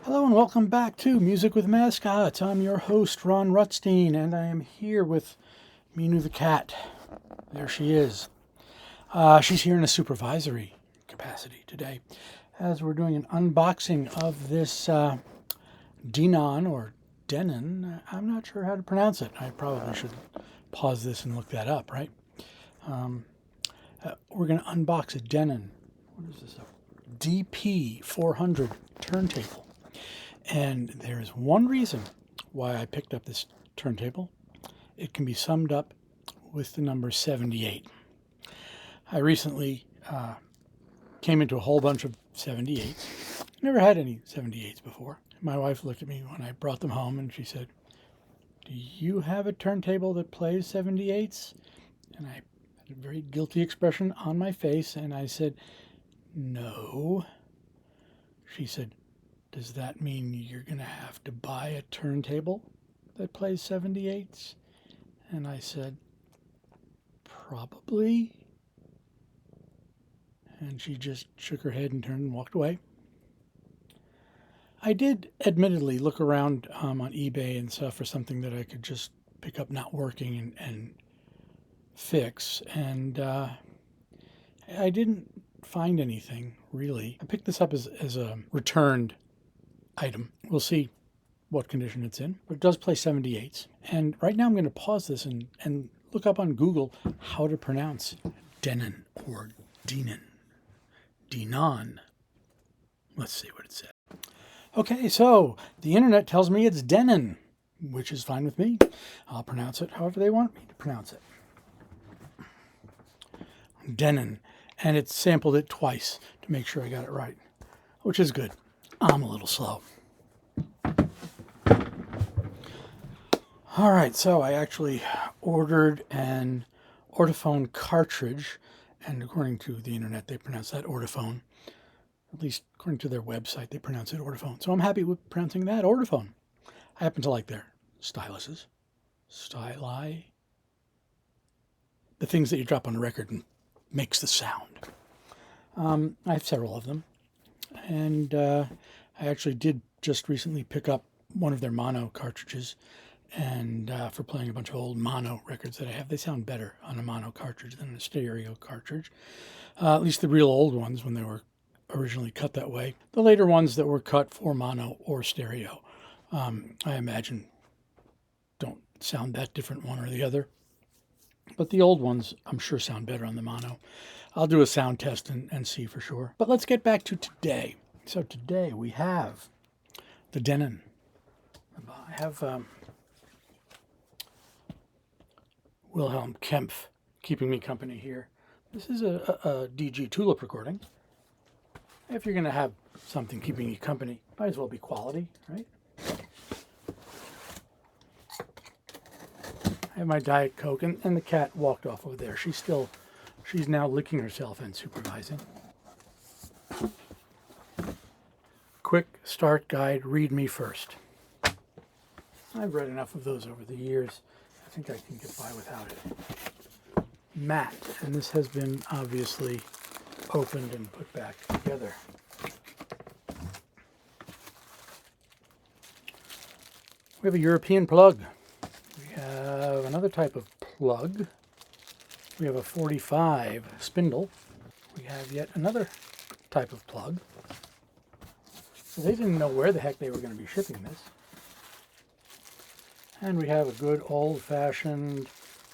Hello and welcome back to Music with Mascots. I'm your host, Ron Rutstein, and I am here with Minou the Cat. There she is. She's here in a supervisory capacity today, as we're doing an unboxing of this Denon or Denon. I'm not sure how to pronounce it. I probably should pause this and look that up, right? We're going to unbox a Denon. What is this? A DP-400 turntable. And there is one reason why I picked up this turntable. It can be summed up with the number 78. I recently came into a whole bunch of 78s. Never had any 78s before. My wife looked at me when I brought them home and she said, "Do you have a turntable that plays 78s?" And I had a very guilty expression on my face and I said, "No." She said, "Does that mean you're going to have to buy a turntable that plays 78s?" And I said, "Probably." And she just shook her head and turned and walked away. I did admittedly look around on eBay and stuff for something that I could just pick up not working and fix. And I didn't find anything, really. I picked this up as a returned item. We'll see what condition it's in, but it does play 78s. And right now I'm going to pause this and look up on Google how to pronounce Denon or Denon. Denon. Let's see what it says. Okay, so the internet tells me it's Denon, which is fine with me. I'll pronounce it however they want me to pronounce it. Denon. And it sampled it twice to make sure I got it right, which is good. I'm a little slow. All right, so I actually ordered an Audiophile cartridge, and according to the internet, they pronounce that Audiophile. At least according to their website, they pronounce it Audiophile. So I'm happy with pronouncing that Audiophile. I happen to like their styluses, styli, the things that you drop on a record and makes the sound. I have several of them. And I actually did just recently pick up one of their mono cartridges, and for playing a bunch of old mono records that I have. They sound better on a mono cartridge than a stereo cartridge, at least the real old ones when they were originally cut that way. The later ones that were cut for mono or stereo, I imagine don't sound that different one or the other. But the old ones, I'm sure, sound better on the mono. I'll do a sound test and see for sure. But let's get back to today. So today we have the Denon. I have Wilhelm Kempf keeping me company here. This is a DG tulip recording. If you're going to have something keeping you company, might as well be quality, right? I have my Diet Coke, and the cat walked off over there. She's now licking herself and supervising. Quick start guide, read me first. I've read enough of those over the years. I think I can get by without it. Matte, and this has been obviously opened and put back together. We have a European plug. We have another type of plug. We have a 45 spindle. We have yet another type of plug. So they didn't know where the heck they were going to be shipping this. And we have a good old-fashioned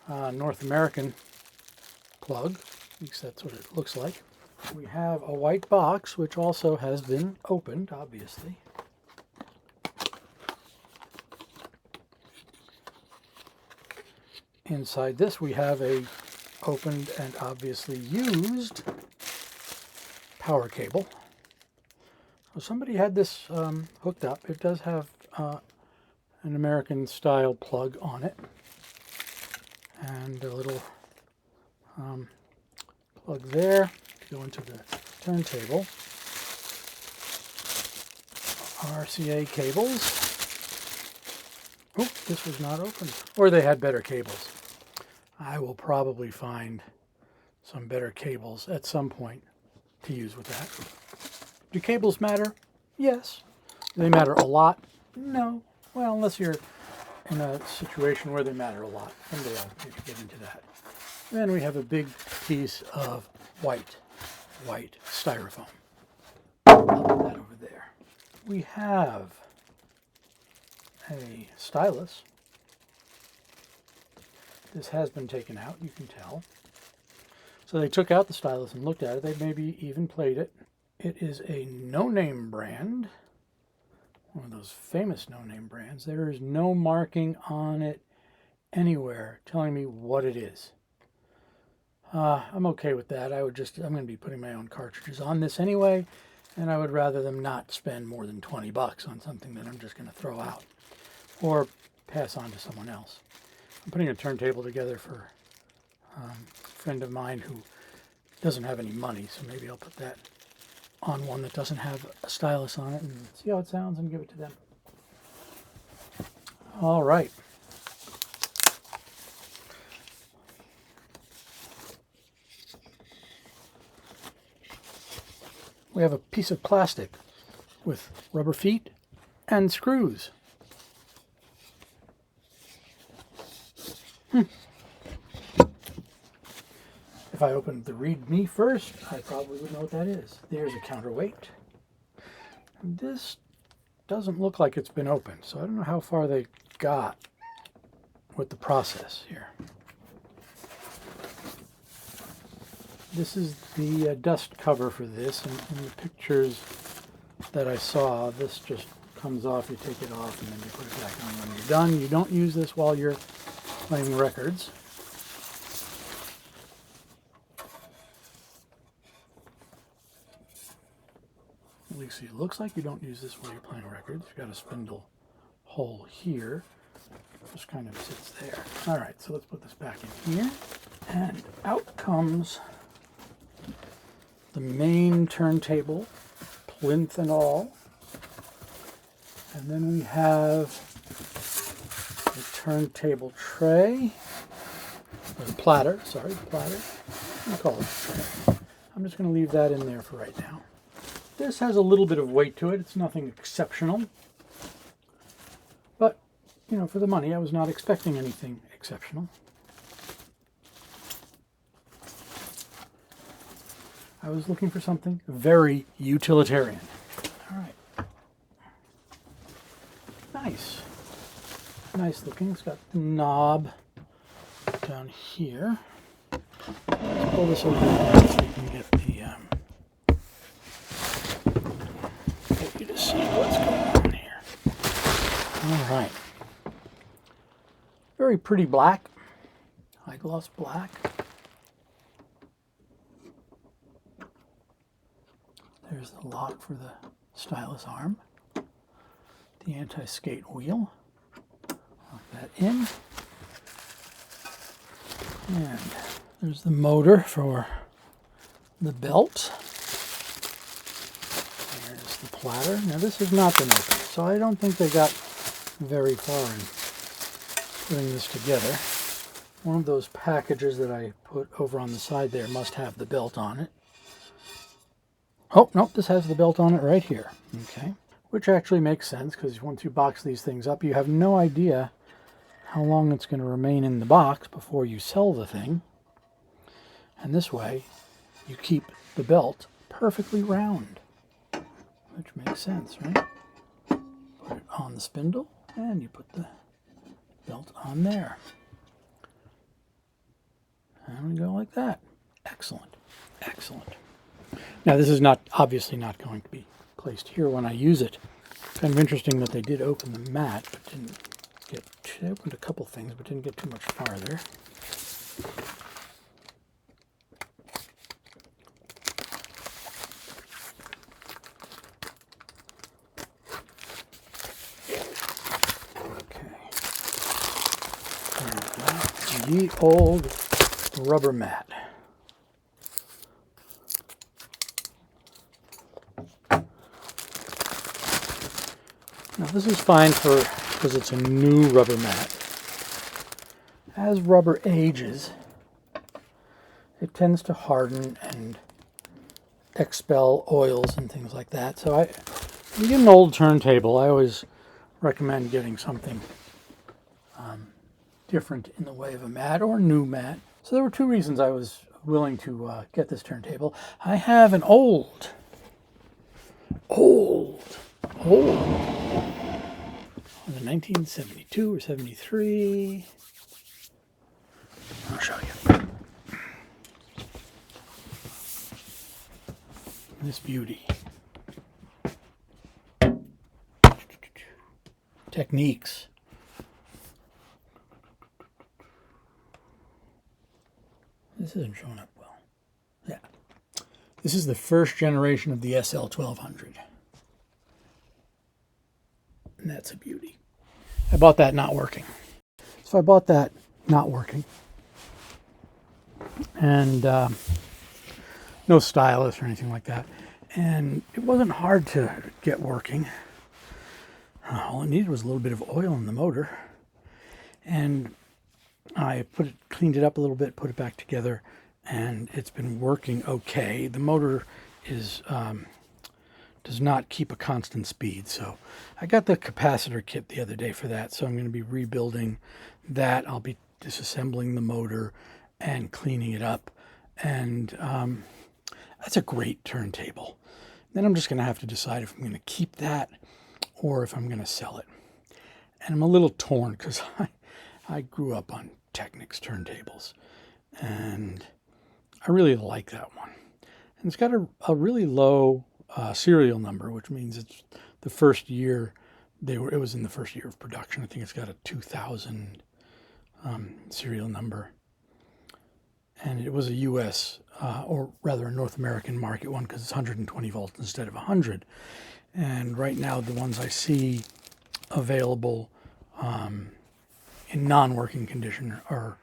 North American plug. At least that's what it looks like. We have a white box, which also has been opened, obviously. Inside this, we have a opened and obviously used power cable. So somebody had this hooked up. It does have an American style plug on it, and a little plug there to go into the turntable. RCA cables. Oh, this was not open. Or they had better cables. I will probably find some better cables at some point to use with that. Do cables matter? Yes. Do they matter a lot? No. Well, unless you're in a situation where they matter a lot. Someday I'll maybe get into that. Then we have a big piece of white styrofoam. I'll put that over there. We have a stylus. This has been taken out, you can tell. So they took out the stylus and looked at it. They maybe even played it. It is a no-name brand. One of those famous no-name brands. There is no marking on it anywhere telling me what it is. I'm okay with that. I'm going to be putting my own cartridges on this anyway, and I would rather them not spend more than 20 bucks on something that I'm just going to throw out or pass on to someone else. I'm putting a turntable together for a friend of mine who doesn't have any money, so maybe I'll put that on one that doesn't have a stylus on it and see how it sounds and give it to them. All right. We have a piece of plastic with rubber feet and screws. If I opened the README first, I probably would know what that is. There's a counterweight. And this doesn't look like it's been opened, so I don't know how far they got with the process here. This is the dust cover for this, and in the pictures that I saw, this just comes off, you take it off, and then you put it back on when you're done. You don't use this while you're playing records. At least it looks like you don't use this while you're playing records. You've got a spindle hole here. Just kind of sits there. All right, so let's put this back in here. And out comes the main turntable, plinth and all. And then we have the turntable tray, or the platter, sorry, the platter. I call it a tray. I'm just going to leave that in there for right now. This has a little bit of weight to it. It's nothing exceptional. But, you know, for the money, I was not expecting anything exceptional. I was looking for something very utilitarian. All right. Nice. Nice looking. It's got the knob down here. Let's pull this over so we can get you to see what's going on here. All right. Very pretty black. High gloss black. There's the lock for the stylus arm. The anti-skate wheel. Lock that in. And there's the motor for the belt. There's the platter. Now this has not been opened, so I don't think they got very far in putting this together. One of those packages that I put over on the side there must have the belt on it. Oh, nope, this has the belt on it right here. Okay. Which actually makes sense, because once you box these things up, you have no idea how long it's going to remain in the box before you sell the thing. And this way, you keep the belt perfectly round. Which makes sense, right? Put it on the spindle, and you put the belt on there. And we go like that. Excellent. Excellent. Now this is obviously not going to be placed here when I use it. Kind of interesting that they did open the mat, but didn't get, they opened a couple things, but didn't get too much farther. Okay. Ye old rubber mat. Now this is fine because it's a new rubber mat. As rubber ages, it tends to harden and expel oils and things like that. So When you get an old turntable, I always recommend getting something different in the way of a mat or new mat. So there were two reasons I was willing to get this turntable. I have an old, was it 1972 or 73? I'll show you. This beauty. Techniques. This isn't showing up well. Yeah. This is the first generation of the SL1200. And that's a beauty. I bought that not working. So I bought that not working. And no stylus or anything like that. And it wasn't hard to get working. All it needed was a little bit of oil in the motor. And I cleaned it up a little bit, put it back together, and it's been working okay. The motor is does not keep a constant speed, so I got the capacitor kit the other day for that, so I'm going to be rebuilding that. I'll be disassembling the motor and cleaning it up, and that's a great turntable. Then I'm just going to have to decide if I'm going to keep that or if I'm going to sell it. And I'm a little torn because I grew up on Technics turntables, and I really like that one. And it's got a really low serial number, which means it's the first year it was in the first year of production. I think it's got a 2000 serial number, and it was a U.S. Or rather a North American market one because it's 120 volts instead of 100. And right now the ones I see available in non-working condition are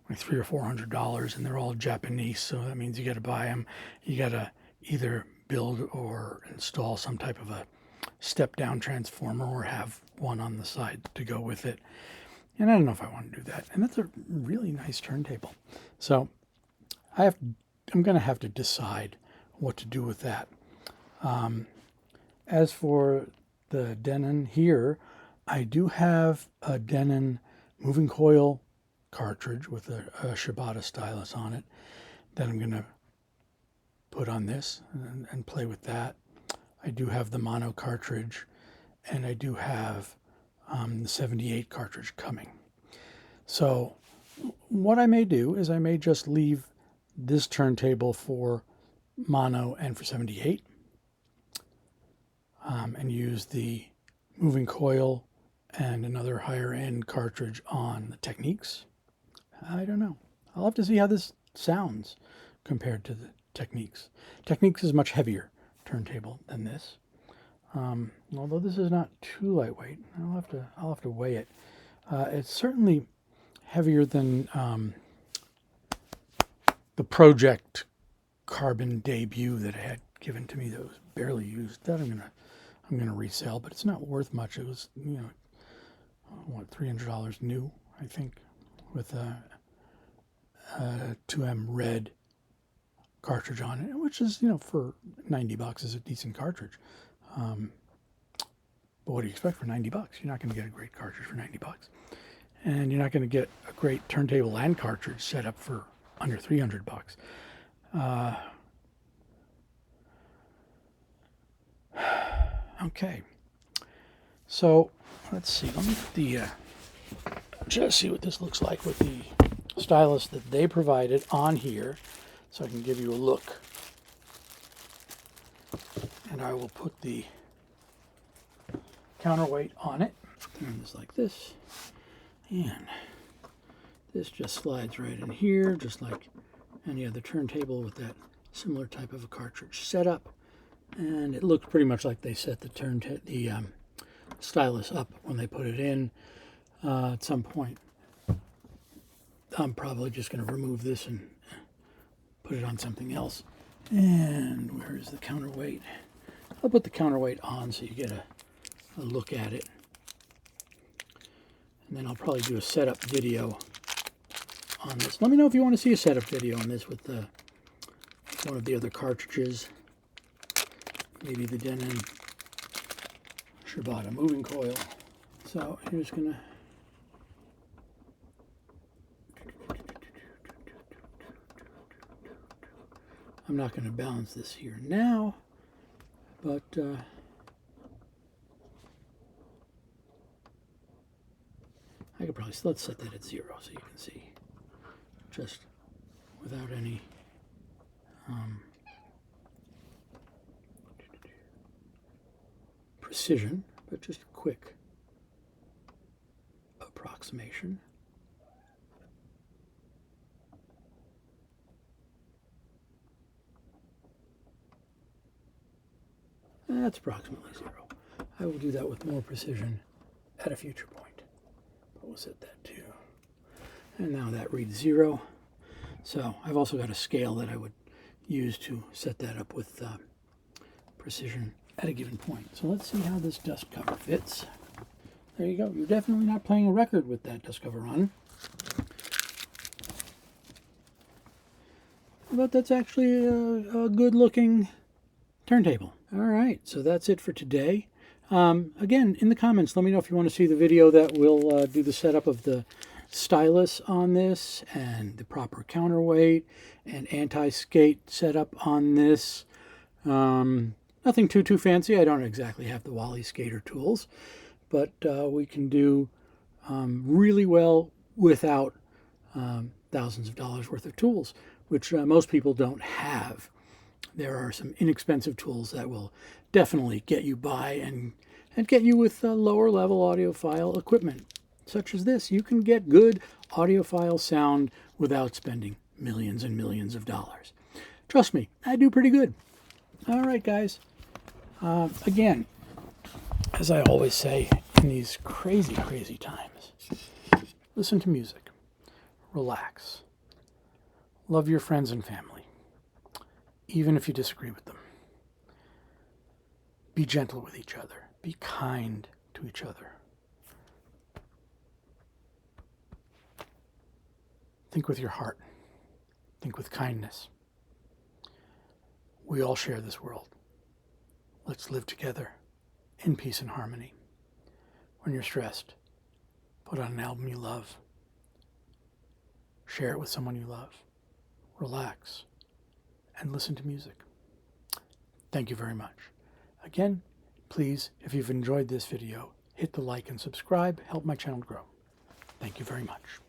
like $300 or $400, and they're all Japanese. So that means you got to buy them. You got to either build or install some type of a step-down transformer or have one on the side to go with it. And I don't know if I want to do that. And that's a really nice turntable. So I'm going to have to decide what to do with that. As for the Denon here, I do have a Denon moving coil cartridge with a Shibata stylus on it that I'm going to put on this and play with that. I do have the mono cartridge, and I do have the 78 cartridge coming. So what I may do is I may just leave this turntable for mono and for 78 and use the moving coil and another higher end cartridge on the Techniques. I don't know. I'll have to see how this sounds compared to the Techniques. Techniques is much heavier turntable than this. Although this is not too lightweight, I'll have to weigh it. It's certainly heavier than the Project Carbon debut that I had given to me that was barely used. That I'm gonna resell, but it's not worth much. It was, $300 new, I think, with a 2M red cartridge on it, which is, for $90 is a decent cartridge. But what do you expect for $90? You're not going to get a great cartridge for $90, and you're not going to get a great turntable and cartridge set up for under $300. Okay, so let's see. Let me put just see what this looks like with the stylus that they provided on here, so I can give you a look. And I will put the counterweight on it. Turn this like this, and this just slides right in here, just like any other turntable with that similar type of a cartridge setup. And it looks pretty much like they set the stylus up when they put it in. At some point, I'm probably just going to remove this and put it on something else. And where is the counterweight? I'll put the counterweight on so you get a look at it. And then I'll probably do a setup video on this. Let me know if you want to see a setup video on this with one of the other cartridges. Maybe the Denon Should have bought a moving coil. So you're just gonna I'm not going to balance this here now, but I could probably, let's set that at 0 so you can see, just without any precision, but just a quick approximation. That's approximately 0. I will do that with more precision at a future point. But we'll set that to, and now that reads 0. So I've also got a scale that I would use to set that up with precision at a given point. So let's see how this dust cover fits. There you go. You're definitely not playing a record with that dust cover on. But that's actually a good looking turntable. All right, so that's it for today. Again, in the comments, let me know if you want to see the video that will do the setup of the stylus on this and the proper counterweight and anti-skate setup on this. Nothing too fancy. I don't exactly have the Wally skater tools, but we can do really well without thousands of dollars worth of tools, which most people don't have. There are some inexpensive tools that will definitely get you by and get you with lower level audiophile equipment, such as this. You can get good audiophile sound without spending millions and millions of dollars. Trust me, I do pretty good. All right, guys. Again, as I always say in these crazy times, listen to music, relax, love your friends and family, even if you disagree with them. Be gentle with each other. Be kind to each other. Think with your heart. Think with kindness. We all share this world. Let's live together in peace and harmony. When you're stressed, put on an album you love. Share it with someone you love. Relax and listen to music. Thank you very much. Again, please, if you've enjoyed this video, hit the like and subscribe. Help my channel grow. Thank you very much.